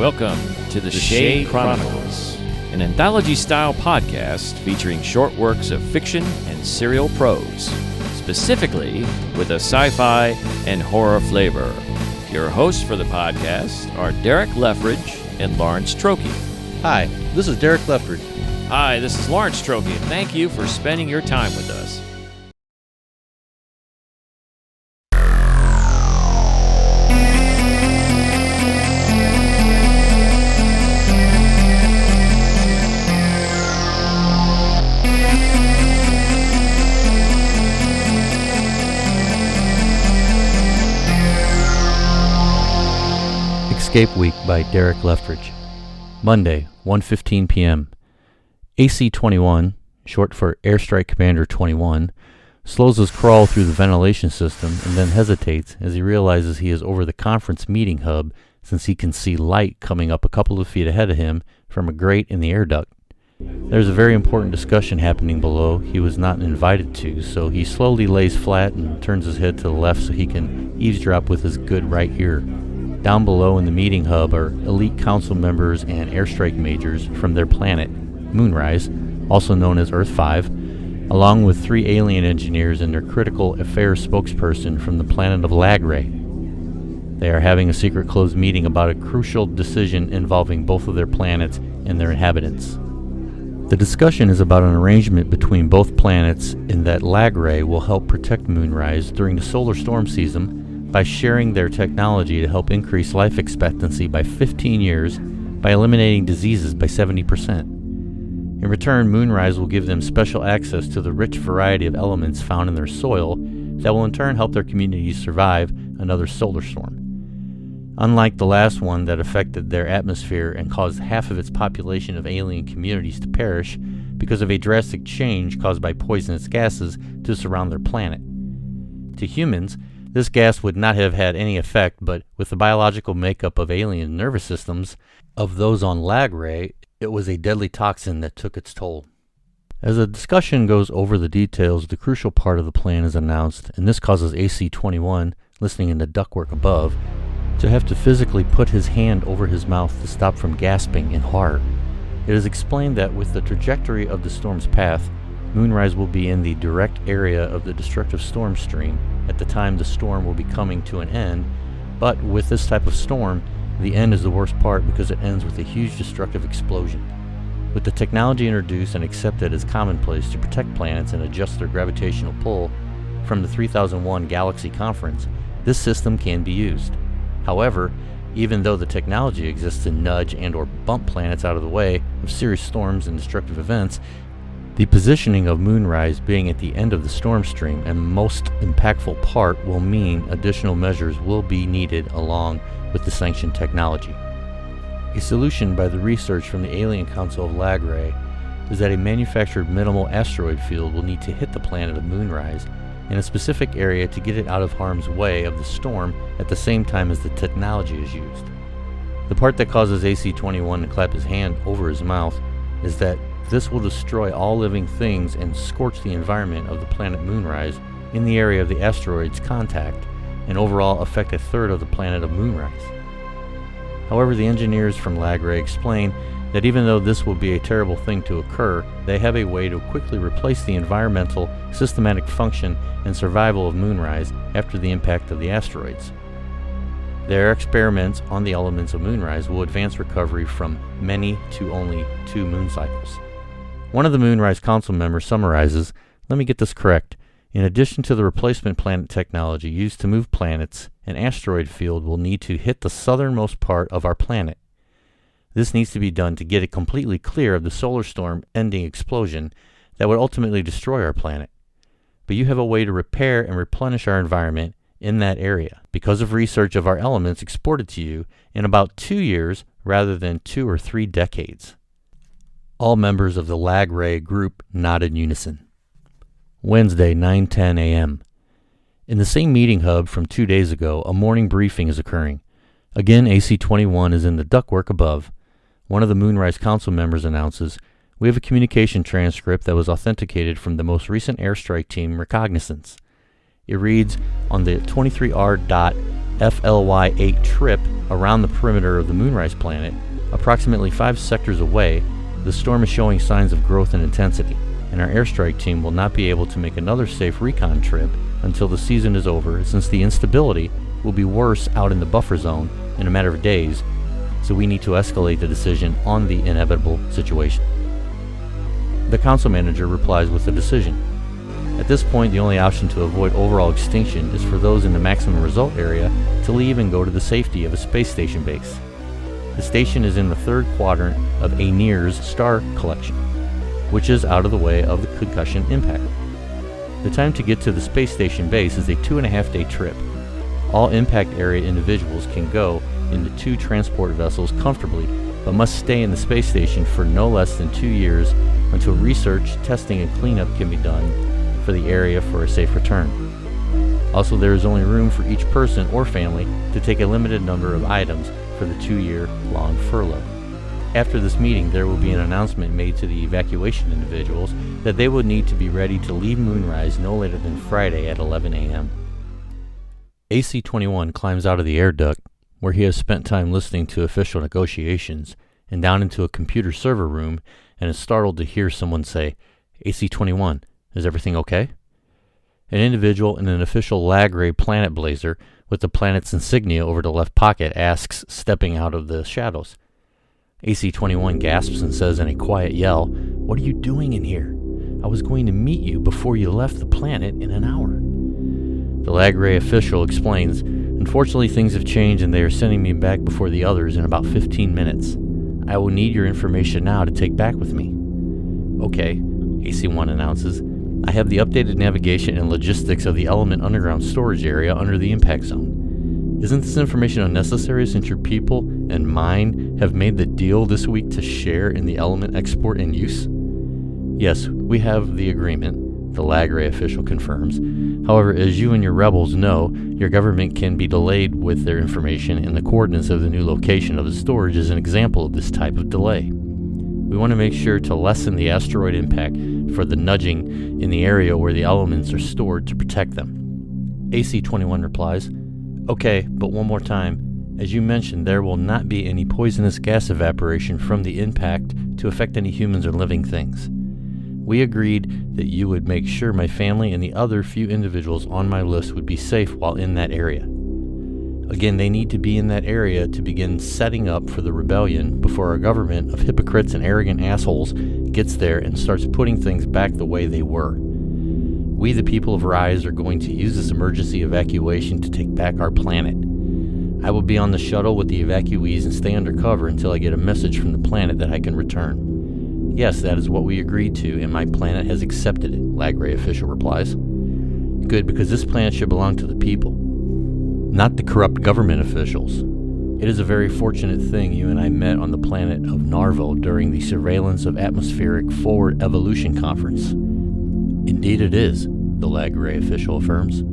Welcome to the Shade Chronicles, an anthology-style podcast featuring short works of fiction and serial prose, specifically with a sci-fi and horror flavor. Your hosts for the podcast are Derek Leftridge and Lawrence Trokey. Hi, this is Derek Leftridge. Hi, this is Lawrence Trokey, and thank you for spending your time with us. Escape Week by Derek Leftridge. Monday, 1:15 p.m. AC-21, short for Airstrike Commander 21, slows his crawl through the ventilation system and then hesitates as he realizes he is over the conference meeting hub since he can see light coming up a couple of feet ahead of him from a grate in the air duct. There's a very important discussion happening below he was not invited to, so he slowly lays flat and turns his head to the left so he can eavesdrop with his good right ear. Down below in the meeting hub are elite council members and airstrike majors from their planet, Moonrise, also known as Earth-5, along with 3 alien engineers and their critical affairs spokesperson from the planet of Lagray. They are having a secret closed meeting about a crucial decision involving both of their planets and their inhabitants. The discussion is about an arrangement between both planets in that Lagray will help protect Moonrise during the solar storm season by sharing their technology to help increase life expectancy by 15 years by eliminating diseases by 70%. In return, Moonrise will give them special access to the rich variety of elements found in their soil that will in turn help their communities survive another solar storm. Unlike the last one that affected their atmosphere and caused half of its population of alien communities to perish because of a drastic change caused by poisonous gases to surround their planet. To humans, this gas would not have had any effect, but with the biological makeup of alien nervous systems of those on Lagray, it was a deadly toxin that took its toll. As the discussion goes over the details, the crucial part of the plan is announced, and this causes AC-21, listening in the ductwork above, to have to physically put his hand over his mouth to stop from gasping in horror. It is explained that with the trajectory of the storm's path, Moonrise will be in the direct area of the destructive storm stream at the time the storm will be coming to an end, but with this type of storm, the end is the worst part because it ends with a huge destructive explosion. With the technology introduced and accepted as commonplace to protect planets and adjust their gravitational pull from the 3001 Galaxy Conference, this system can be used. However, even though the technology exists to nudge and or bump planets out of the way of serious storms and destructive events, the positioning of Moonrise being at the end of the storm stream and most impactful part will mean additional measures will be needed along with the sanctioned technology. A solution by the research from the Alien Council of Lagray is that a manufactured minimal asteroid field will need to hit the planet of Moonrise in a specific area to get it out of harm's way of the storm at the same time as the technology is used. The part that causes AC-21 to clap his hand over his mouth is that this will destroy all living things and scorch the environment of the planet Moonrise in the area of the asteroid's contact, and overall affect a third of the planet of Moonrise. However, the engineers from Lagray explain that even though this will be a terrible thing to occur, they have a way to quickly replace the environmental, systematic function and survival of Moonrise after the impact of the asteroids. Their experiments on the elements of Moonrise will advance recovery from many to only 2 moon cycles. One of the Moonrise Council members summarizes, let me get this correct, in addition to the replacement planet technology used to move planets, an asteroid field will need to hit the southernmost part of our planet. This needs to be done to get it completely clear of the solar storm ending explosion that would ultimately destroy our planet. But you have a way to repair and replenish our environment in that area because of research of our elements exported to you in about 2 years rather than 2 or 3 decades. All members of the Lagray group nod in unison. Wednesday, 9:10 a.m. In the same meeting hub from 2 days ago, a morning briefing is occurring. Again, AC-21 is in the ductwork above. One of the Moonrise Council members announces, we have a communication transcript that was authenticated from the most recent airstrike team reconnaissance. It reads, on the 23R.FLY8 trip around the perimeter of the Moonrise planet, approximately 5 sectors away, the storm is showing signs of growth and intensity, and our airstrike team will not be able to make another safe recon trip until the season is over, since the instability will be worse out in the buffer zone in a matter of days, so we need to escalate the decision on the inevitable situation. The council manager replies with a decision. At this point, the only option to avoid overall extinction is for those in the maximum result area to leave and go to the safety of a space station base. The station is in the third quadrant of Aenir's star collection, which is out of the way of the concussion impact. The time to get to the space station base is a 2.5-day trip. All impact area individuals can go in the 2 transport vessels comfortably, but must stay in the space station for no less than 2 years until research, testing, and cleanup can be done for the area for a safe return. Also, there is only room for each person or family to take a limited number of items for the 2-year-long furlough. After this meeting, there will be an announcement made to the evacuation individuals that they will need to be ready to leave Moonrise no later than Friday at 11 a.m. AC-21 climbs out of the air duct, where he has spent time listening to official negotiations, and down into a computer server room, and is startled to hear someone say, "AC-21, is everything okay?" An individual in an official Lagray planet blazer with the planet's insignia over the left pocket asks, stepping out of the shadows. AC-21 gasps and says in a quiet yell, "What are you doing in here? I was going to meet you before you left the planet in an hour." The Lagray official explains, "Unfortunately, things have changed and they are sending me back before the others in about 15 minutes. I will need your information now to take back with me." "Okay," AC-1 announces. "I have the updated navigation and logistics of the element underground storage area under the impact zone. Isn't this information unnecessary since your people and mine have made the deal this week to share in the element export and use?" "Yes, we have the agreement," the Lagray official confirms. "However, as you and your rebels know, your government can be delayed with their information, and the coordinates of the new location of the storage is an example of this type of delay. We want to make sure to lessen the asteroid impact for the nudging in the area where the elements are stored to protect them." AC-21 replies, "Okay, but one more time. As you mentioned, there will not be any poisonous gas evaporation from the impact to affect any humans or living things. We agreed that you would make sure my family and the other few individuals on my list would be safe while in that area. Again, they need to be in that area to begin setting up for the rebellion before our government of hypocrites and arrogant assholes gets there and starts putting things back the way they were. We, the people of Rise, are going to use this emergency evacuation to take back our planet. I will be on the shuttle with the evacuees and stay undercover until I get a message from the planet that I can return." "Yes, that is what we agreed to, and my planet has accepted it," Lagray official replies. "Good, because this planet should belong to the people, not the corrupt government officials. It is a very fortunate thing you and I met on the planet of Narvo during the Surveillance of Atmospheric Forward Evolution Conference." "Indeed it is," the Lagray official affirms.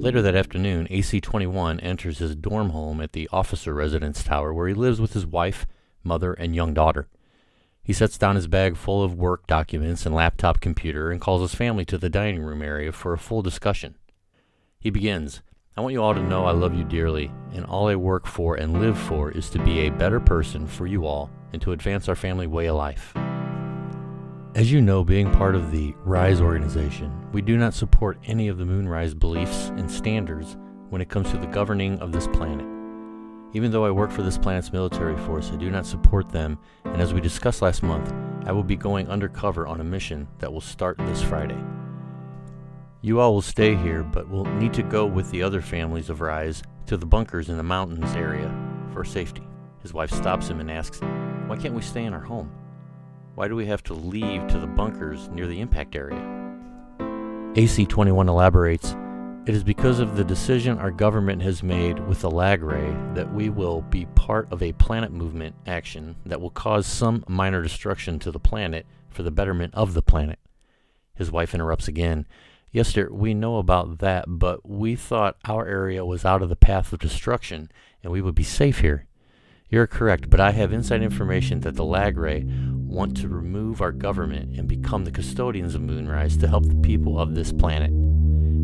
Later that afternoon, AC-21 enters his dorm home at the officer residence tower where he lives with his wife, mother, and young daughter. He sets down his bag full of work documents and laptop computer and calls his family to the dining room area for a full discussion. He begins, "I want you all to know I love you dearly, and all I work for and live for is to be a better person for you all and to advance our family way of life. As you know, being part of the Rise organization, we do not support any of the Moonrise beliefs and standards when it comes to the governing of this planet. Even though I work for this planet's military force, I do not support them, and as we discussed last month, I will be going undercover on a mission that will start this Friday. You all will stay here, but will need to go with the other families of Rise to the bunkers in the mountains area for safety." His wife stops him and asks, "Why can't we stay in our home? Why do we have to leave to the bunkers near the impact area?" AC-21 elaborates, "It is because of the decision our government has made with the Lagray that we will be part of a planet movement action that will cause some minor destruction to the planet for the betterment of the planet." His wife interrupts again, "Yes, dear, we know about that, but we thought our area was out of the path of destruction and we would be safe here." "You're correct, but I have inside information that the Lagray want to remove our government and become the custodians of Moonrise to help the people of this planet."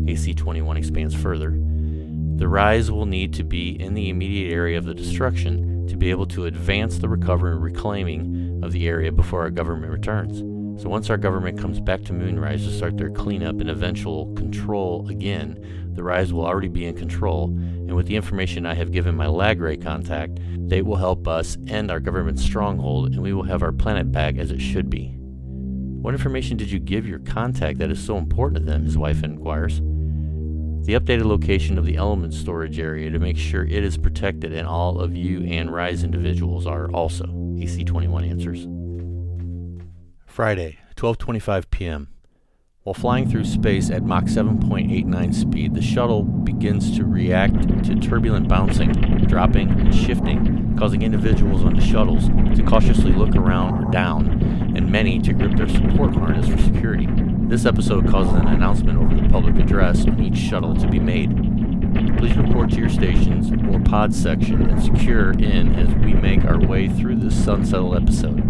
AC-21 expands further. The Rise will need to be in the immediate area of the destruction to be able to advance the recovery and reclaiming of the area before our government returns. So once our government comes back to Moonrise to start their cleanup and eventual control again, the Rise will already be in control, and with the information I have given my Lagray contact, they will help us end our government stronghold, and we will have our planet back as it should be. What information did you give your contact that is so important to them? His wife inquires. The updated location of the element storage area to make sure it is protected, and all of you and Rise individuals are also, AC-21 answers. Friday, 12:25 p.m. While flying through space at Mach 7.89 speed, the shuttle begins to react to turbulent bouncing, dropping, and shifting, causing individuals on the shuttles to cautiously look around or down, and many to grip their support harness for security. This episode causes an announcement over the public address on each shuttle to be made. Please report to your stations or pod section and secure in as we make our way through this Sunsettle episode.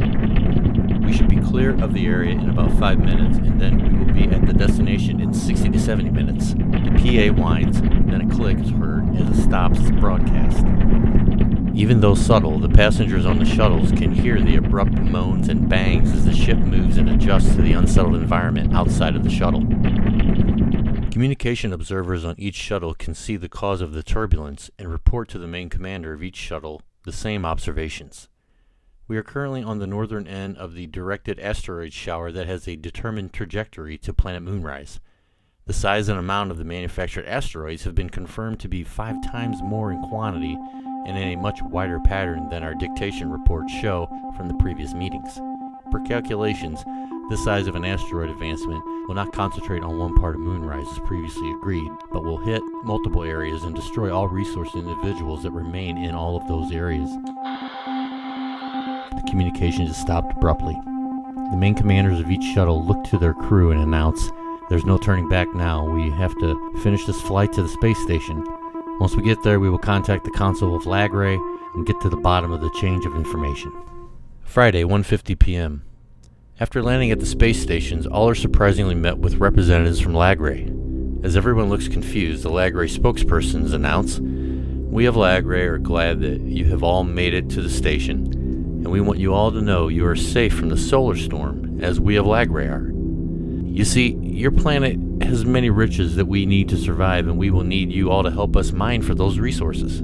We should be clear of the area in about 5 minutes, and then we will be at the destination in 60 to 70 minutes. The PA whines, then a click is heard as it stops its broadcast. Even though subtle, the passengers on the shuttles can hear the abrupt moans and bangs as the ship moves and adjusts to the unsettled environment outside of the shuttle. Communication observers on each shuttle can see the cause of the turbulence and report to the main commander of each shuttle the same observations. We are currently on the northern end of the directed asteroid shower that has a determined trajectory to planet Moonrise. The size and amount of the manufactured asteroids have been confirmed to be 5 times more in quantity and in a much wider pattern than our dictation reports show from the previous meetings. Per calculations, this size of an asteroid advancement will not concentrate on one part of Moonrise as previously agreed, but will hit multiple areas and destroy all resource individuals that remain in all of those areas. The communication is stopped abruptly. The main commanders of each shuttle look to their crew and announce, "There's no turning back now. We have to finish this flight to the space station. Once we get there, we will contact the Council of Lagray and get to the bottom of the change of information." Friday, 1:50 p.m. After landing at the space stations, all are surprisingly met with representatives from Lagray. As everyone looks confused, the Lagray spokespersons announce, "We of Lagray are glad that you have all made it to the station, and we want you all to know you are safe from the solar storm, as we of Lagray are. You see, your planet has many riches that we need to survive, and we will need you all to help us mine for those resources.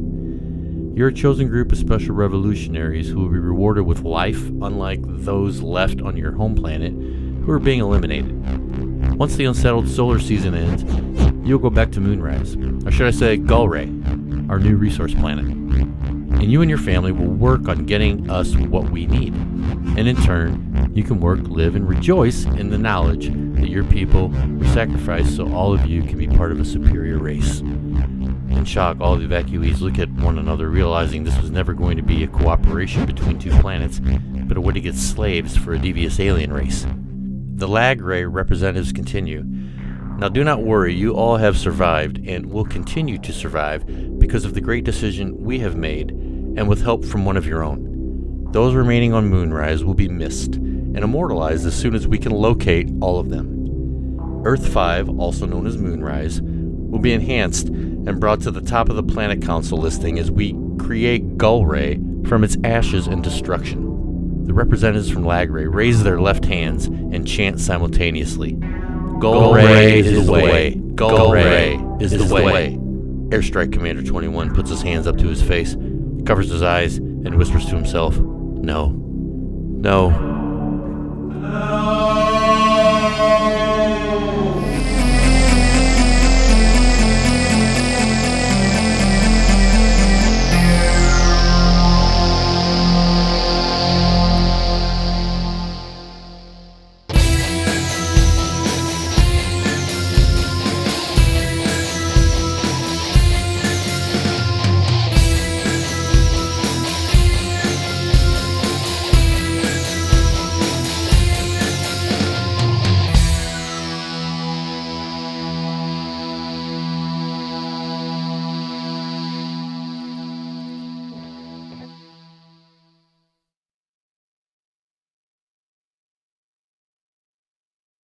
You're a chosen group of special revolutionaries who will be rewarded with life, unlike those left on your home planet, who are being eliminated. Once the unsettled solar season ends, you'll go back to Moonrise, or should I say Gullray, our new resource planet. And you and your family will work on getting us what we need. And in turn, you can work, live, and rejoice in the knowledge that your people were sacrificed so all of you can be part of a superior race." In shock, all the evacuees look at one another, realizing this was never going to be a cooperation between two planets, but a way to get slaves for a devious alien race. The Lagray representatives continue. "Now do not worry, you all have survived, and will continue to survive because of the great decision we have made, and with help from one of your own. Those remaining on Moonrise will be missed, and immortalized as soon as we can locate all of them. Earth 5, also known as Moonrise, will be enhanced and brought to the top of the Planet Council listing as we create Gullray from its ashes and destruction." The representatives from Lagray raise their left hands and chant simultaneously, "Gullray is the way! Gullray is the way!" Airstrike Commander 21 puts his hands up to his face, covers his eyes, and whispers to himself, "No. No.